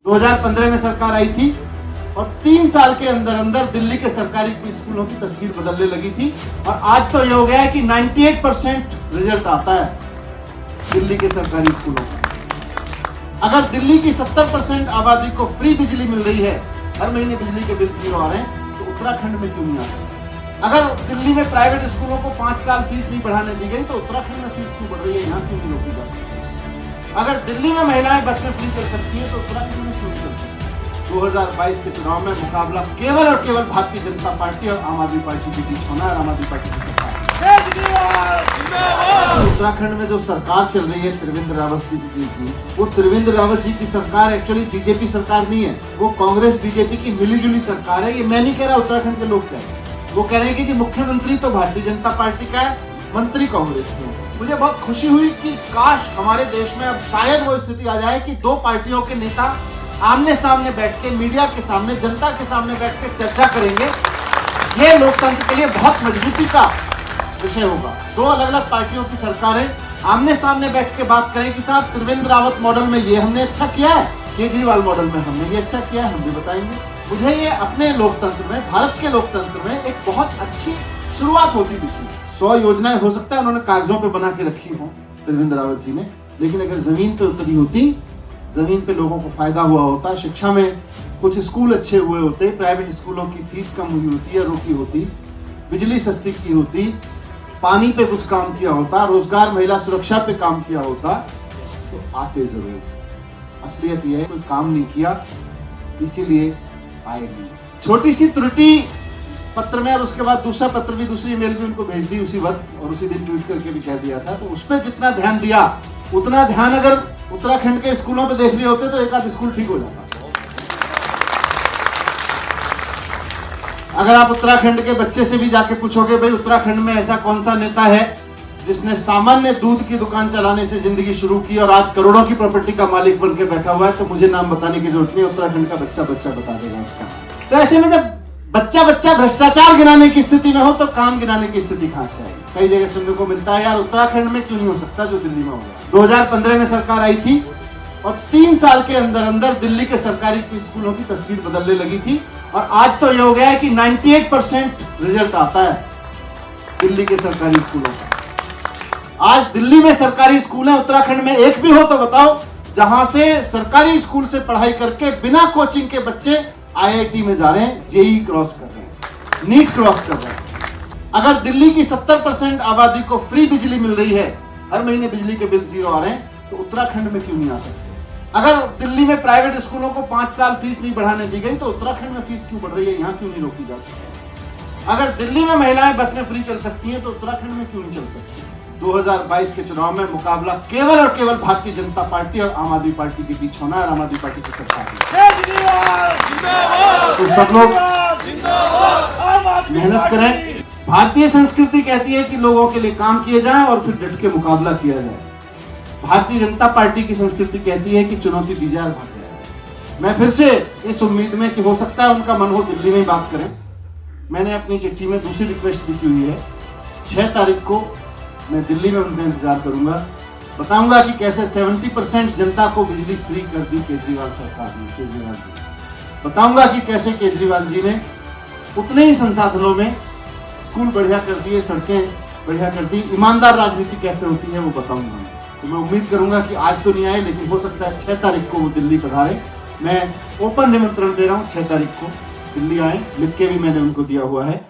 2015 में सरकार आई थी और 3 साल के अंदर अंदर दिल्ली के सरकारी स्कूलों की तस्वीर बदलने लगी थी। और आज तो ये हो गया है कि 98% रिजल्ट आता है दिल्ली के सरकारी स्कूलों का। अगर दिल्ली की 70% आबादी को फ्री बिजली मिल रही है, हर महीने बिजली के बिल 0 आ रहे हैं, तो उत्तराखंड में क्यों नहीं आ रहे? अगर दिल्ली में प्राइवेट स्कूलों को 5 साल फीस नहीं बढ़ाने दी गई, तो उत्तराखंड में फीस क्यों बढ़ रही है, यहाँ क्यों नहीं रोकी जा सकती? अगर दिल्ली में महिलाएं बस में फ्री चल सकती है, तो उत्तराखंड में क्यों नहीं चल सकती? 2022 के चुनाव में मुकाबला केवल और केवल भारतीय जनता पार्टी और आम आदमी पार्टी के बीच होना है, और आम आदमी पार्टी की सरकार। उत्तराखंड में जो सरकार चल रही है त्रिवेंद्र रावत जी की, वो त्रिवेंद्र रावत जी की सरकार एक्चुअली बीजेपी सरकार नहीं है, वो कांग्रेस बीजेपी की मिलीजुली सरकार है। ये मैं नहीं कह रहा, उत्तराखंड के लोग कह रहे हैं। वो कह रहे हैं कि जी मुख्यमंत्री तो भारतीय जनता पार्टी का है, मंत्री कांग्रेस के हैं। मुझे बहुत खुशी हुई कि काश हमारे देश में अब शायद वो स्थिति आ जाए कि 2 पार्टियों के नेता आमने सामने बैठ के, मीडिया के सामने, जनता के सामने बैठ के चर्चा करेंगे। ये लोकतंत्र के लिए बहुत मजबूती का विषय होगा। 2 अलग अलग पार्टियों की सरकारें आमने सामने बैठ के बात करें कि साहब त्रिवेंद्र रावत मॉडल में ये हमने अच्छा किया है, केजरीवाल मॉडल में हमने ये अच्छा किया है, हम भी बताएंगे। मुझे ये अपने लोकतंत्र में, भारत के लोकतंत्र में एक बहुत अच्छी शुरुआत होती दिखी। 100 योजनाएं हो सकता है उन्होंने कागजों पे बना के रखी हो त्रिवेंद्र रावत जी ने, लेकिन अगर जमीन पे उतरी होती, जमीन पे लोगों को फायदा हुआ होता, शिक्षा में कुछ स्कूल अच्छे हुए होते, प्राइवेट स्कूलों की फीस कम हुई होती या रोकी होती, बिजली सस्ती की होती, पानी पे कुछ काम किया होता, रोजगार महिला सुरक्षा पे काम किया होता, तो आते जरूर। असलियत यह है कोई काम नहीं किया, इसीलिए आए नहीं। छोटी सी त्रुटि पत्र में, और उसके बाद दूसरा पत्र भी, दूसरी ईमेल भी उनको भेज दी उसी वक्त, और उसी दिन ट्वीट करके भी कह दिया था। तो उस पर जितना ध्यान दिया, उतना ध्यान अगर उत्तराखंड के स्कूलों पे देख लिए होते तो एक आध स्कूल ठीक हो जाता। अगर आप उत्तराखंड के बच्चे से भी जाके पूछोगे, भाई उत्तराखंड में ऐसा कौन सा नेता है जिसने सामान्य दूध की दुकान चलाने से जिंदगी शुरू की और आज करोड़ों की प्रॉपर्टी का मालिक बनकर बैठा हुआ है, तो मुझे नाम बताने की जरूरत नहीं, उत्तराखंड का बच्चा बच्चा बता देगा उसका। तो ऐसे में जब बच्चा बच्चा भ्रष्टाचार गिनाने की स्थिति में हो, तो काम गिनाने की स्थिति कहां से आएगी? कई जगह सुनने को मिलता है यार उत्तराखंड में क्यों नहीं हो सकता जो दिल्ली में हो गया। 2015 में सरकार आई थी और 3 साल के अंदर अंदर दिल्ली के सरकारी स्कूलों की तस्वीर बदलने लगी थी। और आज तो ये हो गया है कि 98% रिजल्ट आता है दिल्ली के सरकारी स्कूलों का। आज दिल्ली में सरकारी स्कूल है, उत्तराखंड में एक भी हो तो बताओ जहां से सरकारी स्कूल से पढ़ाई करके बिना कोचिंग के बच्चे IIT में जा रहे हैं, जेई क्रॉस कर रहे हैं, नीट क्रॉस कर रहे हैं। अगर दिल्ली की 70% आबादी को फ्री बिजली मिल रही है, हर महीने बिजली के बिल 0 आ रहे हैं, तो उत्तराखंड में क्यों नहीं आ सकते? अगर दिल्ली में प्राइवेट स्कूलों को 5 साल फीस नहीं बढ़ाने दी गई, तो उत्तराखंड में फीस क्यों बढ़ रही है, यहाँ क्यों नहीं रोकी जा सकती? अगर दिल्ली में महिलाएं बस में फ्री चल सकती हैं, तो उत्तराखंड में क्यों नहीं चल सकती? 2022 के चुनाव में मुकाबला केवल और केवल भारतीय जनता पार्टी और आम आदमी पार्टी के बीच होना है, और आम आदमी पार्टी की सरकार। तो सब लोग मेहनत करें। भारतीय संस्कृति कहती है कि लोगों के लिए काम किए जाएं और फिर डट के मुकाबला किया जाए। भारतीय जनता पार्टी की संस्कृति कहती है कि चुनौती दी जाए, भाग जाए। मैं फिर से इस उम्मीद में कि हो सकता है उनका मन हो दिल्ली में ही बात करें, मैंने अपनी चिट्ठी में दूसरी रिक्वेस्ट भी की हुई है। 6 तारीख को मैं दिल्ली में उनका इंतजार करूंगा, बताऊंगा कि कैसे 70% जनता को बिजली फ्री कर दी केजरीवाल सरकार ने, केजरीवाल जी। बताऊंगा कि कैसे केजरीवाल जी ने उतने ही संसाधनों में स्कूल बढ़िया कर दिए, सड़कें बढ़िया कर दी। ईमानदार राजनीति कैसे होती है वो बताऊंगा। तो मैं उम्मीद करूंगा कि आज तो नहीं आए, लेकिन हो सकता है 6 तारीख को वो दिल्ली पधारे। मैं ओपन निमंत्रण दे रहा हूं, 6 तारीख को दिल्ली आए, लिख के भी मैंने उनको दिया हुआ है।